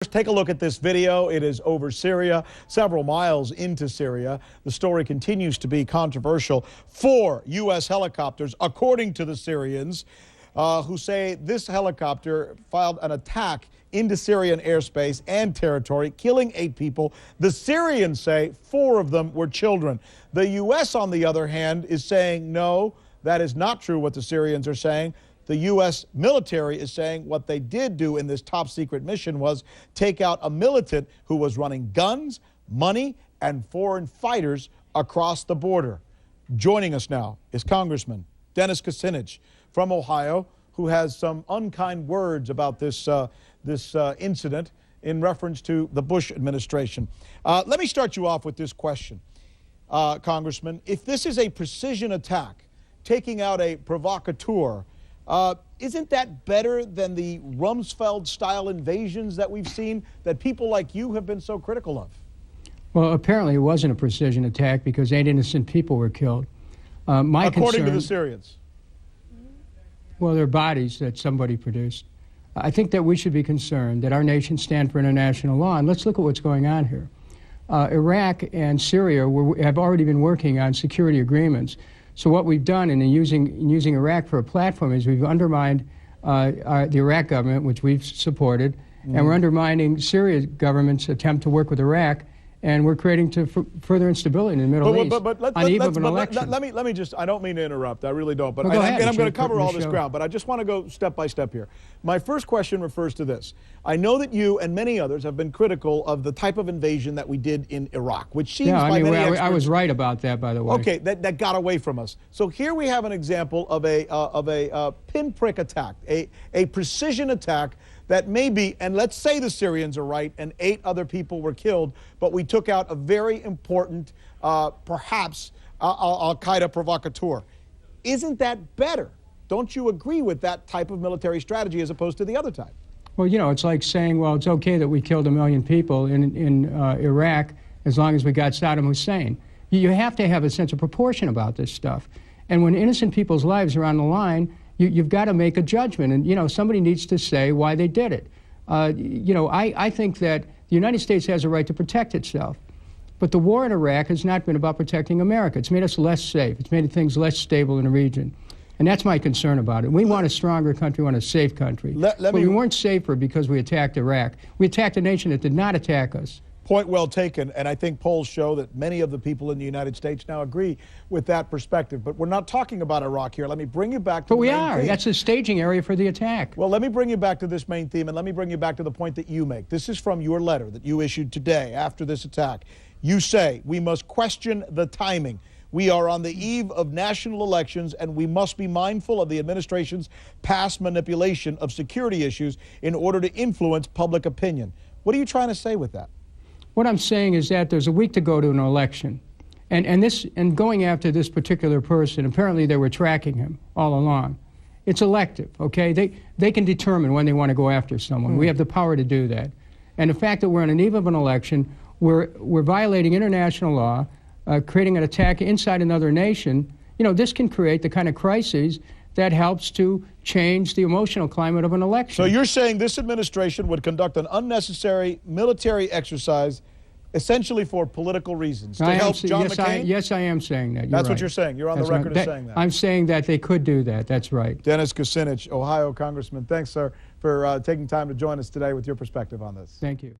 Take a look at this video. It is over Syria, several miles into Syria. The story continues to be controversial. 4 U.S. helicopters, according to the Syrians, who say this helicopter filed an attack into Syrian airspace and territory, killing 8 people. The Syrians say 4 of them were children. The U.S., on the other hand, is saying no, that is not true what the Syrians are saying. The U.S. military is saying what they did do in this top secret mission was take out a militant who was running guns, money, and foreign fighters across the border. Joining us now is Congressman Dennis Kucinich from Ohio, who has some unkind words about this incident in reference to the Bush administration. Let me start you off with this question, Congressman. If this is a precision attack, taking out a provocateur, isn't that better than the Rumsfeld-style invasions that we've seen that people like you have been so critical of? Well, apparently it wasn't a precision attack because 8 innocent people were killed. According to the Syrians. Well, they're bodies that somebody produced. I think that we should be concerned that our nation stand for international law. And let's look at what's going on here. Iraq and Syria have already been working on security agreements. So what we've done in using Iraq for a platform is we've undermined the Iraq government, which we've supported, and we're undermining Syria's government's attempt to work with Iraq, and we're creating further instability in the Middle East on the eve of an election. Let me just, I don't mean to interrupt, I really don't, but well, I'm going to cover all this ground, but I just want to go step by step here. My first question refers to this. I know that you and many others have been critical of the type of invasion that we did in Iraq, which seems by many experts... I was right about that, by the way. Okay, that got away from us. So here we have an example of a pinprick attack, a precision attack that maybe, and let's say the Syrians are right and 8 other people were killed, but we took out a very important, perhaps, al-Qaeda provocateur. Isn't that better? Don't you agree with that type of military strategy as opposed to the other type? Well, you know, it's like saying, well, it's okay that we killed 1 million people in Iraq as long as we got Saddam Hussein. You have to have a sense of proportion about this stuff. And when innocent people's lives are on the line, you've got to make a judgment, and, you know, somebody needs to say why they did it. You know, I think that the United States has a right to protect itself, but the war in Iraq has not been about protecting America. It's made us less safe. It's made things less stable in the region, and that's my concern about it. We want a stronger country, we want a safe country. But we weren't safer because we attacked Iraq. We attacked a nation that did not attack us. Point well taken, and I think polls show that many of the people in the United States now agree with that perspective. But we're not talking about Iraq here. Let me bring you back to the main theme. But we are. That's a staging area for the attack. Well, let me bring you back to this main theme, and let me bring you back to the point that you make. This is from your letter that you issued today after this attack. You say, we must question the timing. We are on the eve of national elections, and we must be mindful of the administration's past manipulation of security issues in order to influence public opinion. What are you trying to say with that? What I'm saying is that there's a week to go to an election. And going after this particular person, apparently they were tracking him all along. It's elective, okay? They can determine when they want to go after someone. We have the power to do that. And the fact that we're on an eve of an election, we're violating international law, creating an attack inside another nation, you know, this can create the kind of crises that helps to change the emotional climate of an election. So you're saying this administration would conduct an unnecessary military exercise essentially for political reasons, to help John McCain? Yes, I am saying that. That's what you're saying. You're on the record as saying that. I'm saying that they could do that. That's right. Dennis Kucinich, Ohio Congressman. Thanks, sir, for taking time to join us today with your perspective on this. Thank you.